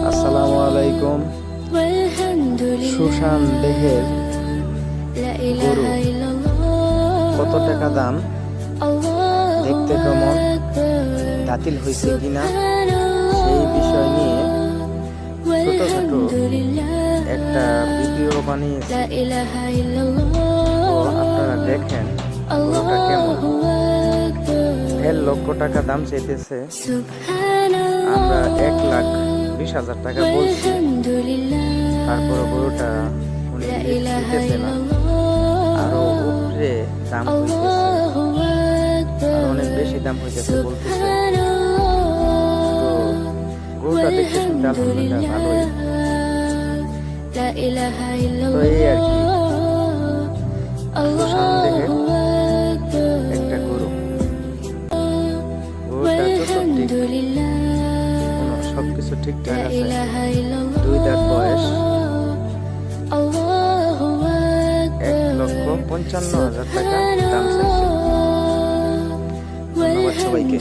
আসসালামু আলাইকুম। সুশান দেহের গরু কত টাকা দাম, দেখতে কেমন, দাঁতিল হয়েছে কিনা, সেই বিষয় নিয়ে ছোট ছোট একটা ভিডিও বানিয়েছি। তো আপনারা দেখেন গরুটা কেমন। 1.5 লক্ষ টাকা দাম চাইতেছে, আমরা 1,20,000 টাকা বলছি। তারপরে গরুটা উনি দিতেছে না, আরো উপরে দাম হইতেছে, আর অনেক বেশি দাম হইতেছে বলতেছে। তো গরুটা দেখতে শুনতে আলহামদুলিল্লাহ ভালোই। তো এই আর কি, সুশান দেহের একটা গরু। গরুটা চতুর্দিক সবকিছু ঠিকঠাক আছে। 2 দাঁত বয়স। 1,55,000 টাকা দাম চাইছে। ধন্যবাদ সবাইকে।